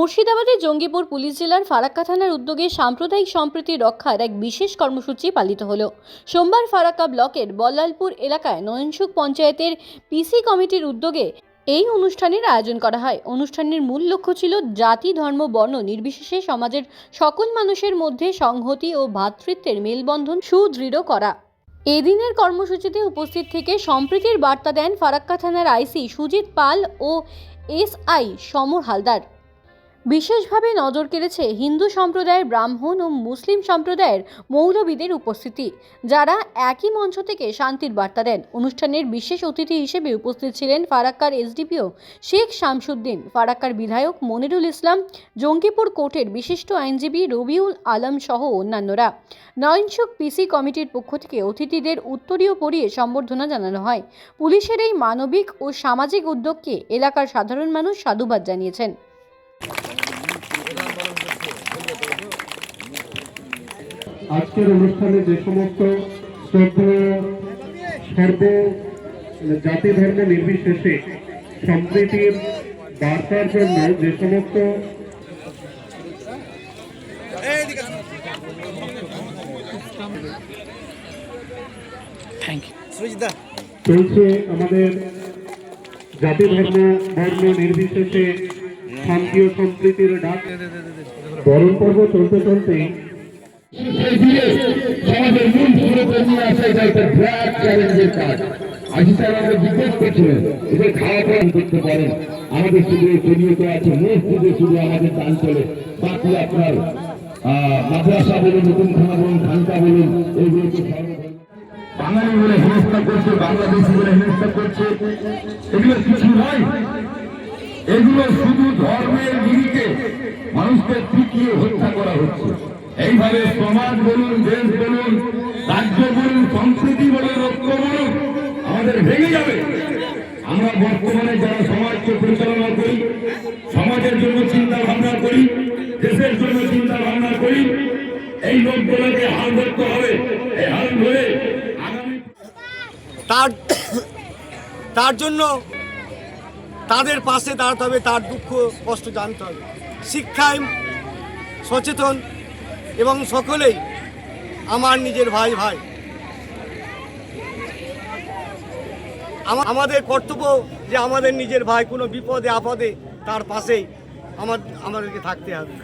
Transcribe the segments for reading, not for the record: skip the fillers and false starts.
মুর্শিদাবাদের জঙ্গিপুর পুলিশ জেলার ফারাক্কা থানার উদ্যোগে সাম্প্রদায়িক সম্প্রীতি রক্ষার এক বিশেষ কর্মসূচি পালিত হলো। সোমবার ফারাক্কা ব্লকের বল্লালপুর এলাকায় নয়নসুখ পঞ্চায়েতের পিসি কমিটির উদ্যোগে এই অনুষ্ঠানের আয়োজন করা হয়। অনুষ্ঠানের মূল লক্ষ্য ছিল জাতি, ধর্ম, বর্ণ নির্বিশেষে সমাজের সকল মানুষের মধ্যে সংহতি ও ভ্রাতৃত্বের মেলবন্ধন সুদৃঢ় করা। এদিনের কর্মসূচিতে উপস্থিত থেকে সম্প্রীতির বার্তা দেন ফারাক্কা থানার আইসি সুজিত পাল ও এসআই সমর হালদার। বিশেষভাবে নজর কেড়েছে হিন্দু সম্প্রদায়ের ব্রাহ্মণ ও মুসলিম সম্প্রদায়ের মৌলবীদের উপস্থিতি, যারা একই মঞ্চ থেকে শান্তির বার্তা দেন। অনুষ্ঠানের বিশেষ অতিথি হিসেবে উপস্থিত ছিলেন ফারাক্কার এসডিপিও শেখ শামসুদ্দিন, ফারাক্কার বিধায়ক মনিরুল ইসলাম, জঙ্গিপুর কোর্টের বিশিষ্ট আইনজীবী রবিউল আলম সহ অন্যান্যরা। নয়নসুখ পিসি কমিটির পক্ষ থেকে অতিথিদের উত্তরীয় পরিয়ে সম্বর্ধনা জানানো হয়। পুলিশের এই মানবিক ও সামাজিক উদ্যোগকে এলাকার সাধারণ মানুষ সাধুবাদ জানিয়েছেন। আজকের অনুষ্ঠানে যে সমস্ত শ্রদ্ধেয় সর্ব জাতি ধর্ম নির্বিশেষে সম্প্রীতির বার্তার জন্য যে সমস্ত চলছে আমাদের জাতি ধর্ম বর্ণ নির্বিশেষে শান্তি ও সম্প্রীতির ডাক বরণ পর্ব চলতে চলতে সমাজের মূল পুরোপুরি আসা এটা একটা বিরাট চ্যালেঞ্জের কাজ। আজি স্যার আমাদের জিজ্ঞেস করছিলেন এদের খাওয়া পান করতে পারেন। আমাদের শুধু পরিণত আছে মসজিদে, শুধু আমাদের দান চলে, বাকি আপনার মাদ্রাসা বলুন, নতুন খানা বলুন, খানকা বলুন, এইগুলোকে বাঙালি বলে হেনস্থা করছে, বাংলাদেশি বলে হেনস্থা করছে। এগুলো কিছু নয়, এগুলো শুধু ধর্মের নিরিখে মানুষকে পিটিয়ে হত্যা করা হচ্ছে। এইভাবে সমাজ বলুন, দেশ বলুন, রাজ্য বলুন, সংস্কৃতি বলুন, ঐক্য বলুন, আমাদের ভেঙে যাবে। আমরা বর্তমানে যারা সমাজকে পরিচালনা করি, সমাজের জন্য চিন্তা ভাবনা করি, দেশের জন্য চিন্তা ভাবনা করি, এই লোকগুলোকে হাল ধরতে হবে। এই হাল ধরে আগামী তার জন্য তাদের পাশে দাঁড়াতে হবে, তার দুঃখ কষ্ট জানতে হবে। শিক্ষায় সচেতন এবং সকলেই আমার নিজের ভাই ভাই। আমাদের কর্তব্য যে আমাদের নিজের ভাই কোনো বিপদে আপদে তার পাশেই আমাদেরকে থাকতে হবে।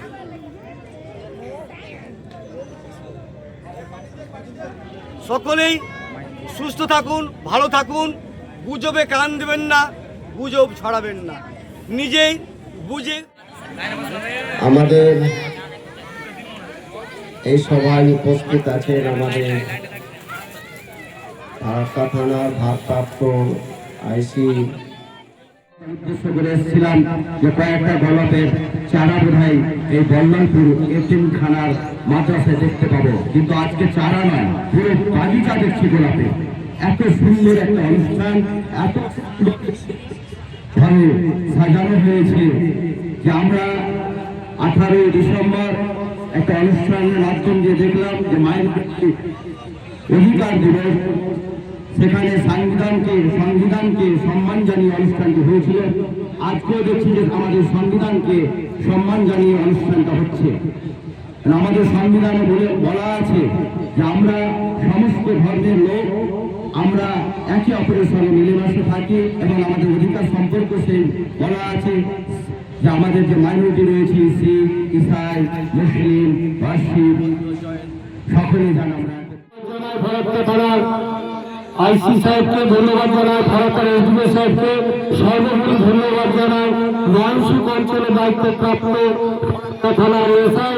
সকলেই সুস্থ থাকুন, ভালো থাকুন, গুজবে কান দেবেন না, গুজব ছড়াবেন না, নিজেই বুঝে। আমাদের এই সভায় উপস্থিত আছেন আমাদের ফারাক্কা থানার ভারপ্রাপ্ত আইসি। উদ্দেশ্য করে এসেছিলাম যে কয়েকটা গোলাপের চারা বোধহয় এই বল্লালপুর এতিমখানার মাদ্রাসায় দেখতে পাবো, কিন্তু আজকে চারা নয়, পুরো বাগিচা দেখছি গোলাপে। এত সুন্দর একটা অনুষ্ঠান, এত ভাবে সাজানো হয়েছে যে আমরা 18 ডিসেম্বর একটা অনুষ্ঠানের মাধ্যম দিয়ে দেখলাম যে মায়ের অধিকার দিবস, সেখানে সংবিধানকে সম্মান জানিয়ে অনুষ্ঠানটি হয়েছিল। আজকেও দেখছি যে আমাদের সংবিধানকে সম্মান জানিয়ে অনুষ্ঠানটা হচ্ছে। আমাদের সংবিধানে বলা আছে যে আমরা সমস্ত ধর্মের লোক, আমরা একে অপরের সঙ্গে মিলেমিশে থাকি এবং আমাদের অধিকার সম্পর্ক সেই বলা আছে যে আমাদের যে মাইনরিটি রয়েছে, শিখ, ইসাই, মুসলিম, পার্সি, সকলেই জান। আমরা ফারাক্কা থানার আইসি সাহেবকে ধন্যবাদ জানাই, ফারাক্কার এসডিও সাহেবকে সর্বোপরি ধন্যবাদ জানাই, নয়নসুখ অঞ্চলে দায়িত্বপ্রাপ্ত থানার এসআই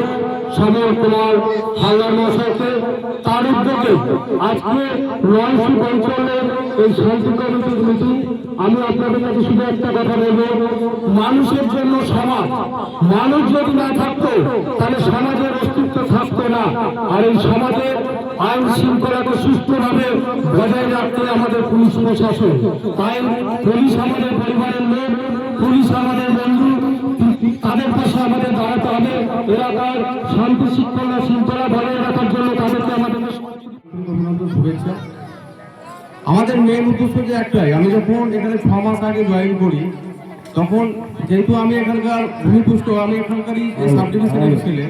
সমর কুমার হালদার মহাশয়কে। তার উদ্যোগে আজকে নয়নসুখ অঞ্চলের এই শান্তি কমিটির মিটিং। আমি আপনাদের কাছে শুধু একটা কথা বলবো, মানুষের জন্য সমাজ, মানুষ যদি না থাকতো তাহলে সমাজের অস্তিত্ব থাকতো না। আর এই সমাজের আইন শৃঙ্খলাকে সুস্থভাবে বজায় রাখতে আমাদের পুলিশ প্রশাসন। তাই পুলিশ আমাদের পরিবারের লোক, পুলিশ আমাদের বন্ধু, তাদের পাশে আমাদের দাঁড়াতে হবে। এলাকার শান্তি শৃঙ্খলা বজায় রাখার জন্য তাদেরকে আমাদের শুভেচ্ছা। আমাদের মেন উদ্দেশ্য যে একটাই, আমি যখন এখানে 6 মাস আগে জয়েন করি তখন যেহেতু আমি এখানকার ভূমিপুষ্ট, আমি এখানকারই সাব ডিভিশনের ছেলে,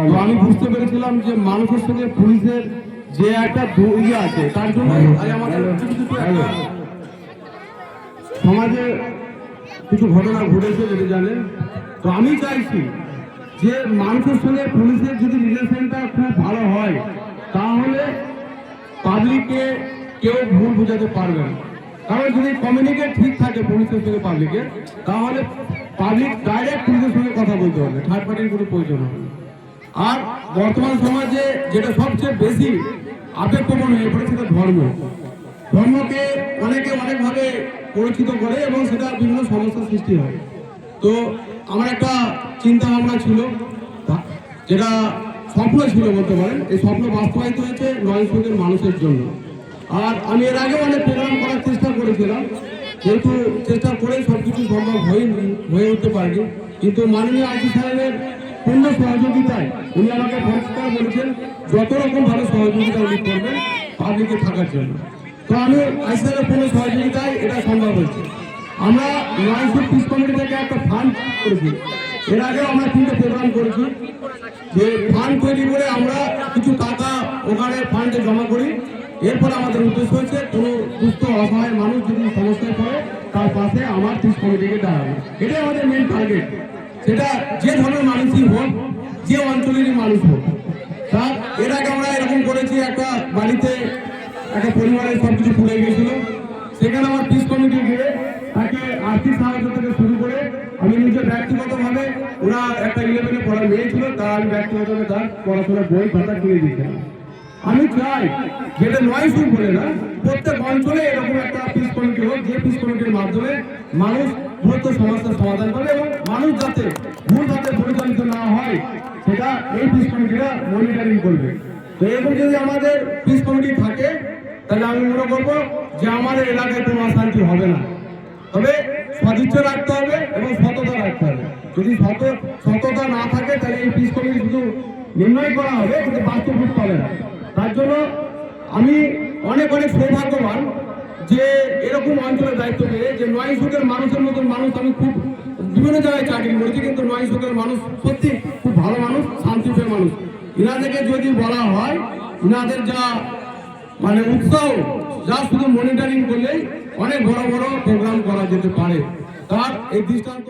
তো আমি বুঝতে পেরেছিলাম যে মানুষের সঙ্গে পুলিশের যে একটা ইয়ে আছে, তার জন্য আমাদের সমাজে কিছু ঘটনা ঘটেছে যেটা জানেন। তো আমি চাইছি যে মানুষের সঙ্গে পুলিশের যদি রিলেশনটা খুব ভালো হয়, তাহলে পাবলিককে কেউ ভুল বোঝাতে পারবে না। কারণ যদি কমিউনিকেট ঠিক থাকে পুলিশের সঙ্গে পাবলিকের, তাহলে পাবলিক ডাইরেক্ট পুলিশের সঙ্গে কথা বলতে হবে, থার্ড পার্টির কোনো প্রয়োজন হবে না। আর বর্তমান সমাজে যেটা সবচেয়ে বেশি আবেগপ্রবণ হয়ে পড়ে সেটা ধর্ম। ধর্মকে অনেকে অনেকভাবে পরিচিত করে এবং সেটা বিভিন্ন সমস্যার সৃষ্টি হয়। তো আমার একটা চিন্তা ভাবনা ছিল, যেটা স্বপ্ন ছিল বলতে পারেন, এই স্বপ্ন বাস্তবায়িত হয়েছে নয়নসুখের মানুষের জন্য। আর আমি এর আগে অনেক প্রোগ্রাম করার চেষ্টা করেছিলাম, যেহেতু চেষ্টা করে সবকিছু সম্ভব হয়ে উঠতে পারেনি, কিন্তু মাননীয় আইসি সাহেবের পূর্ণ সহযোগিতায় উনি আমাকে পরিষ্কার বলেছেন যত রকম ভালো সহযোগিতা উনি করবেন পাবলিকে থাকার জন্য। তো আমি আইসি সাহেবের পূর্ণ সহযোগিতায় এটা সম্ভব হয়েছে। আমরা নয়নসুখ পিস কমিটি থেকে একটা ফান্ড করেছি, এর আগেও আমরা 3টে প্রোগ্রাম করেছি, যে ফান্ড তৈরি করে আমরা কিছু টাকা ওখানে ফান্ডে জমা করি। এরপর আমাদের উদ্দেশ্য হচ্ছে কোনো সুস্থ অসহায় মানুষ যদি সমস্যায় পড়ে তার পাশে আমার পিস কমিটিকে দাঁড়াবো, এটাই আমাদের মেন টার্গেট। সেটা যে ধরনের মানুষই হোক, যে অঞ্চলেরই মানুষ হোক। তার এর আগে আমরা এরকম করেছি, একটা বাড়িতে একটা পরিবারের সব কিছু পুড়ে গিয়েছিল, সেখানে আমার পিস কমিটি গিয়ে তাকে আর্থিক সাহায্য থেকে শুরু করে আমি নিজে ব্যক্তিগতভাবে, ওরা একটা 11-এ পড়ার মেয়ে ছিল, তার আমি ব্যক্তিগতভাবে তার পড়াশোনার বই খাতা কিনে দিয়েছিলাম। আমি চাই যেটা নয়নসুখ বলে না, প্রত্যেক অঞ্চলে এরকম একটা পিস কমিটি হোক, যে পিস কমিটির মাধ্যমে মানুষ দ্রুত সমস্যার সমাধান করবে এবং মানুষ যাতে ভুলভাবে পরিচালিত না হয় সেটা এই পিস কমিটিরা মনিটরিং করবে। তো এরকম যদি আমাদের পিস কমিটি থাকে, তাহলে আমি মনে করবো যে আমাদের এলাকায় কোনো অশান্তি হবে না। তবে সদিচ্ছা রাখতে হবে এবং সততা রাখতে হবে। যদি সততা না থাকে, তাহলে এই পিস কমিটি শুধু নির্ণয় করা হবে, কিন্তু বাস্তব হবে না। তার জন্য আমি অনেক সৌভাগ্যবান যে এরকম অঞ্চলের দায়িত্ব পেয়ে, যে নয়নসুখের মানুষের মতন মানুষ আমি খুব বিভিন্ন জায়গায় চাকরি করেছি, কিন্তু নয়নসুখের মানুষ সত্যি খুব ভালো মানুষ, শান্তিপ্রিয় মানুষ। ইনাদেরকে যদি বলা হয়, ইনাদের যা উৎসাহ, যা শুধু মনিটরিং করলেই অনেক বড় বড় প্রোগ্রাম করা যেতে পারে। তার এই দৃষ্টান্ত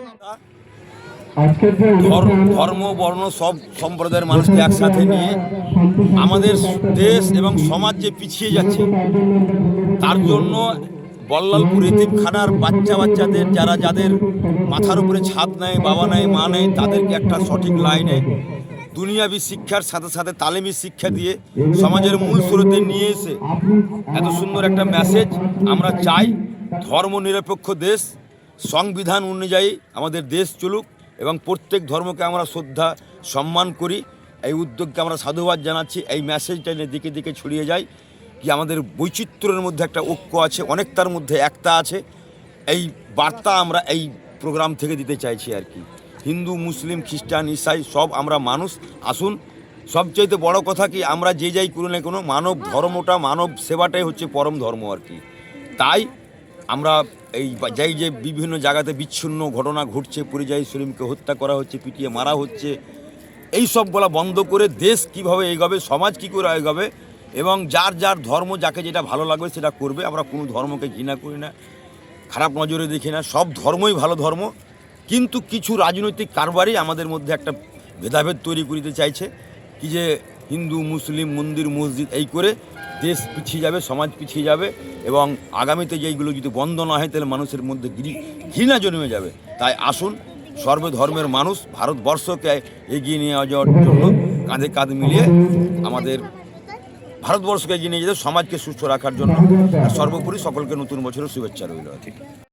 ধর্ম বর্ণ সব সম্প্রদায়ের মানুষকে একসাথে নিয়ে আমাদের দেশ এবং সমাজ যে পিছিয়ে যাচ্ছে, তার জন্য বল্লালপুর এতিমখানার বাচ্চাদের যাদের মাথার উপরে ছাদ নেই, বাবা নেই, মা নেই, তাদেরকে একটা সঠিক লাইনে দুনিয়াবি শিক্ষার সাথে সাথে তালিমি শিক্ষা দিয়ে সমাজের মূল স্রোতে নিয়ে এসে এত সুন্দর একটা মেসেজ আমরা চাই। ধর্ম নিরপেক্ষ দেশ, সংবিধান অনুযায়ী আমাদের দেশ চলুক এবং প্রত্যেক ধর্মকে আমরা শ্রদ্ধা সম্মান করি। এই উদ্যোগকে আমরা সাধুবাদ জানাচ্ছি। এই মেসেজটা দিকে দিকে ছড়িয়ে যায় কি আমাদের বৈচিত্র্যের মধ্যে একটা ঐক্য আছে, অনেকটার মধ্যে একটা আছে। এই বার্তা আমরা এই প্রোগ্রাম থেকে দিতে চাইছি আর কি। হিন্দু, মুসলিম, খ্রিস্টান, ইসাই সব আমরা মানুষ। আসুন, সবচাইতে বড় কথা কি, আমরা যে যাই করি না কোনো, মানব ধর্মটা, মানব সেবাটাই হচ্ছে পরম ধর্ম আর কি। তাই আমরা এই যে বিভিন্ন জায়গাতে বিচ্ছিন্ন ঘটনা ঘটছে, পরিযায়ী শ্রমিককে হত্যা করা হচ্ছে, পিটিয়ে মারা হচ্ছে, এই সবগুলা বন্ধ করে দেশ কিভাবে এগোবে, সমাজ কী করে এগোবে এবং যার যার ধর্ম যাকে যেটা ভালো লাগবে সেটা করবে। আমরা কোনো ধর্মকে ঘৃণা করি না, খারাপ নজরে দেখি না, সব ধর্মই ভালো ধর্ম। কিন্তু কিছু রাজনৈতিক কারবারই আমাদের মধ্যে একটা ভেদাভেদ তৈরি করিতে চাইছে কি, যে হিন্দু মুসলিম মন্দির মসজিদ এই করে দেশ পিছিয়ে যাবে, সমাজ পিছিয়ে যাবে এবং আগামীতে যেইগুলো যদি বন্ধ না হয় তাহলে মানুষের মধ্যে ঘৃণা জন্মে যাবে। তাই আসুন, সর্বধর্মের মানুষ ভারতবর্ষকে এগিয়ে নিয়ে যাওয়ার জন্য কাঁধে কাঁধ মিলিয়ে আমাদের ভারতবর্ষকে এগিয়ে নিয়ে যেতে, সমাজকে সুস্থ রাখার জন্য। আর সর্বোপরি সকলকে নতুন বছরের শুভেচ্ছা রইল।